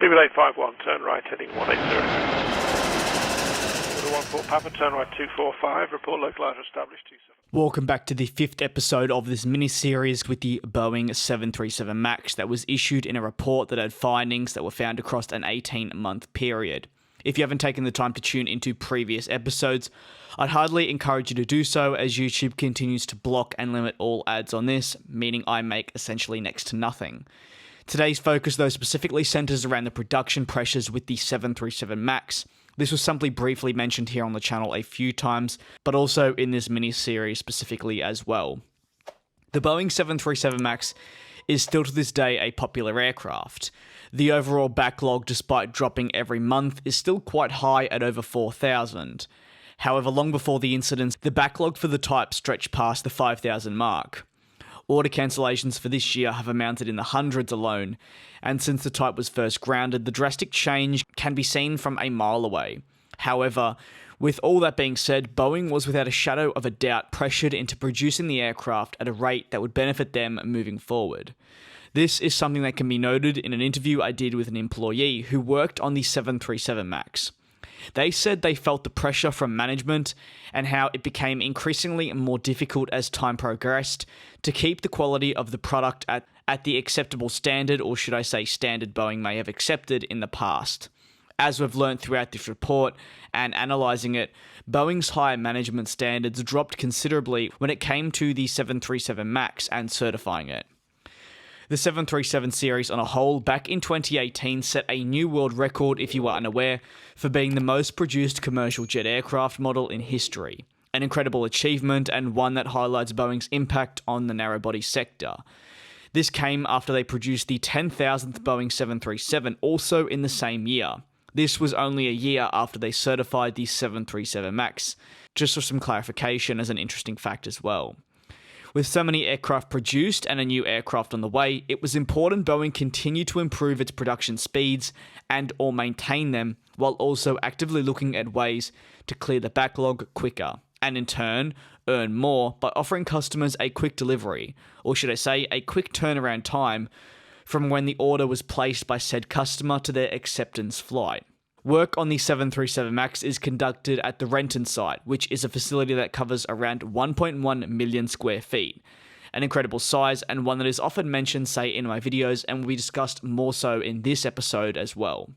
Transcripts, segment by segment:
BB851, turn right, heading 180. 14 Papa, turn right 245, report localizer established 27. Welcome back to the 5th episode of this mini-series with the Boeing 737 MAX that was issued in a report that had findings that were found across an 18-month period. If you haven't taken the time to tune into previous episodes, I'd hardly encourage you to do so, as YouTube continues to block and limit all ads on this, meaning I make essentially next to nothing. Today's focus, though, specifically centers around the production pressures with the 737 MAX. This was simply briefly mentioned here on the channel a few times, but also in this mini-series specifically as well. The Boeing 737 MAX is still to this day a popular aircraft. The overall backlog, despite dropping every month, is still quite high at over 4,000. However, long before the incidents, the backlog for the type stretched past the 5,000 mark. Order cancellations for this year have amounted in the hundreds alone, and since the type was first grounded, the drastic change can be seen from a mile away. However, with all that being said, Boeing was without a shadow of a doubt pressured into producing the aircraft at a rate that would benefit them moving forward. This is something that can be noted in an interview I did with an employee who worked on the 737 MAX. They said they felt the pressure from management and how it became increasingly more difficult as time progressed to keep the quality of the product at the acceptable standard, or should I say standard Boeing may have accepted in the past. As we've learned throughout this report and analysing it, Boeing's higher management standards dropped considerably when it came to the 737 MAX and certifying it. The 737 series on a whole, back in 2018, set a new world record, if you are unaware, for being the most produced commercial jet aircraft model in history. An incredible achievement, and one that highlights Boeing's impact on the narrow-body sector. This came after they produced the 10,000th Boeing 737, also in the same year. This was only a year after they certified the 737 MAX, just for some clarification as an interesting fact as well. With so many aircraft produced and a new aircraft on the way, it was important Boeing continue to improve its production speeds and or maintain them, while also actively looking at ways to clear the backlog quicker, and in turn, earn more by offering customers a quick delivery, or should I say a quick turnaround time, from when the order was placed by said customer to their acceptance flight. Work on the 737 MAX is conducted at the Renton site, which is a facility that covers around 1.1 million square feet. An incredible size, and one that is often mentioned, say, in my videos, and will be discussed more so in this episode as well.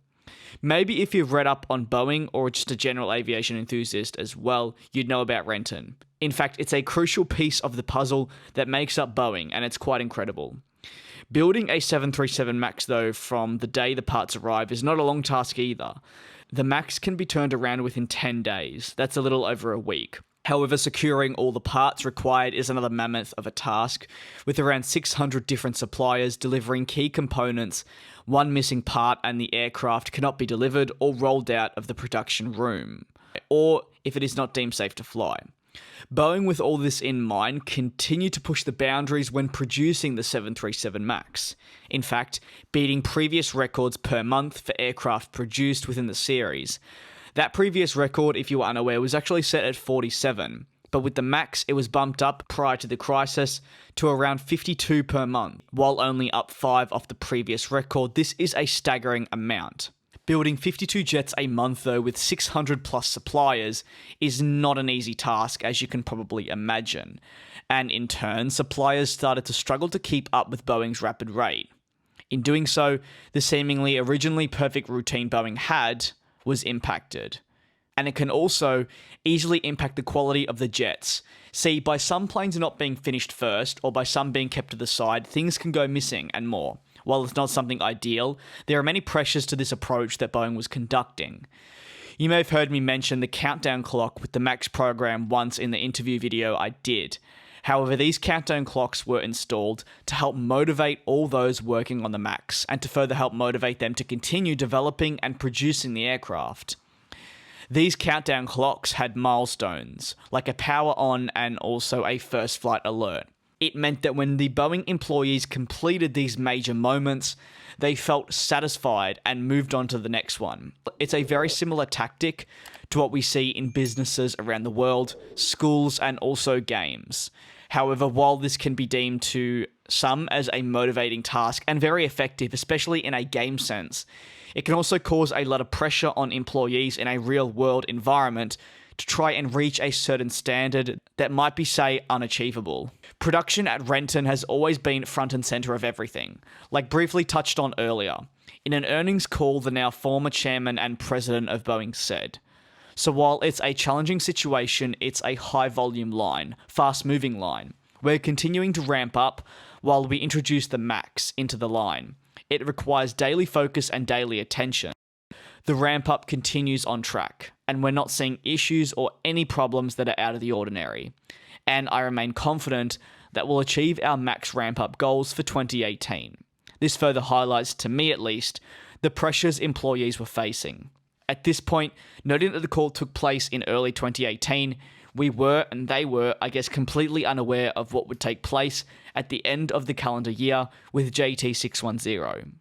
Maybe if you've read up on Boeing, or just a general aviation enthusiast as well, you'd know about Renton. In fact, it's a crucial piece of the puzzle that makes up Boeing, and it's quite incredible. Building a 737 MAX, though, from the day the parts arrive is not a long task either. The MAX can be turned around within 10 days. That's a little over a week. However, securing all the parts required is another mammoth of a task, with around 600 different suppliers delivering key components. One missing part and the aircraft cannot be delivered or rolled out of the production room, or if it is not deemed safe to fly. Boeing, with all this in mind, continued to push the boundaries when producing the 737 MAX. In fact, beating previous records per month for aircraft produced within the series. That previous record, if you were unaware, was actually set at 47, but with the MAX it was bumped up prior to the crisis to around 52 per month, while only up 5 off the previous record. This is a staggering amount. Building 52 jets a month, though, with 600 plus suppliers is not an easy task, as you can probably imagine. And in turn, suppliers started to struggle to keep up with Boeing's rapid rate. In doing so, the seemingly originally perfect routine Boeing had was impacted. And it can also easily impact the quality of the jets. See, by some planes not being finished first, or by some being kept to the side, things can go missing and more. While it's not something ideal, there are many pressures to this approach that Boeing was conducting. You may have heard me mention the countdown clock with the MAX program once in the interview video I did. However, these countdown clocks were installed to help motivate all those working on the MAX, and to further help motivate them to continue developing and producing the aircraft. These countdown clocks had milestones, like a power on and also a first flight alert. It meant that when the Boeing employees completed these major moments, they felt satisfied and moved on to the next one. It's a very similar tactic to what we see in businesses around the world, schools, and also games. However, while this can be deemed to some as a motivating task and very effective, especially in a game sense, it can also cause a lot of pressure on employees in a real-world environment to try and reach a certain standard that might be, say, unachievable. Production at Renton has always been front and center of everything, like briefly touched on earlier. In an earnings call, the now former chairman and president of Boeing said, "So while it's a challenging situation, it's a high-volume line, fast-moving line. We're continuing to ramp up while we introduce the MAX into the line. It requires daily focus and daily attention. The ramp-up continues on track, and we're not seeing issues or any problems that are out of the ordinary. And I remain confident that we'll achieve our MAX ramp-up goals for 2018. This further highlights, to me at least, the pressures employees were facing. At this point, noting that the call took place in early 2018, we were, and they were, I guess, completely unaware of what would take place at the end of the calendar year with JT610.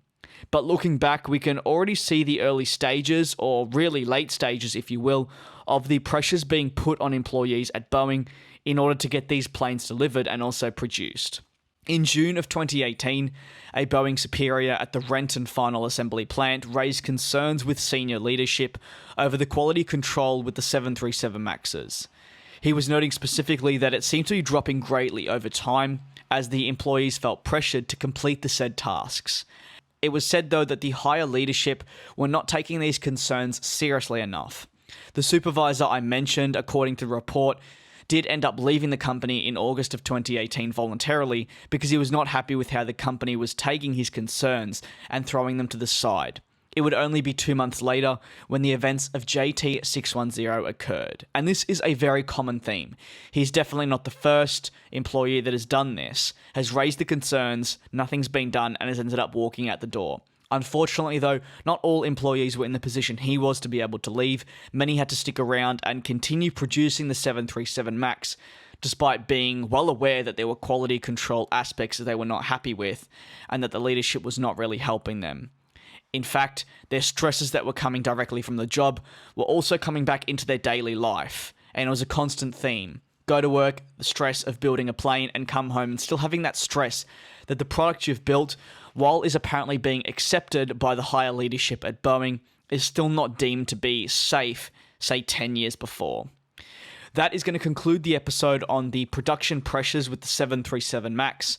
But looking back, we can already see the early stages, or really late stages, if you will, of the pressures being put on employees at Boeing in order to get these planes delivered and also produced. In June of 2018, a Boeing superior at the Renton final assembly plant raised concerns with senior leadership over the quality control with the 737 MAXs. He was noting specifically that it seemed to be dropping greatly over time as the employees felt pressured to complete the said tasks. It was said, though, that the higher leadership were not taking these concerns seriously enough. The supervisor I mentioned, according to the report, did end up leaving the company in August of 2018 voluntarily because he was not happy with how the company was taking his concerns and throwing them to the side. It would only be 2 months later when the events of JT610 occurred. And this is a very common theme. He's definitely not the first employee that has done this, has raised the concerns, nothing's been done, and has ended up walking out the door. Unfortunately, though, not all employees were in the position he was to be able to leave. Many had to stick around and continue producing the 737 MAX, despite being well aware that there were quality control aspects that they were not happy with, and that the leadership was not really helping them. In fact, their stresses that were coming directly from the job were also coming back into their daily life, and it was a constant theme. Go to work, the stress of building a plane, and come home and still having that stress that the product you've built, while is apparently being accepted by the higher leadership at Boeing, is still not deemed to be safe, say 10 years before. That is going to conclude the episode on the production pressures with the 737 MAX.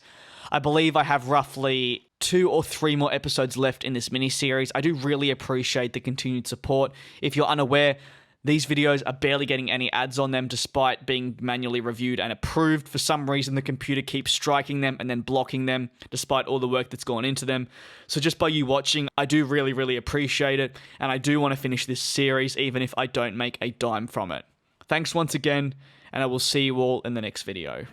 I believe I have roughly 2 or 3 more episodes left in this mini-series. I do really appreciate the continued support. If you're unaware, these videos are barely getting any ads on them despite being manually reviewed and approved. For some reason, the computer keeps striking them and then blocking them despite all the work that's gone into them. So just by you watching, I do really, really appreciate it. And I do want to finish this series even if I don't make a dime from it. Thanks once again, and I will see you all in the next video.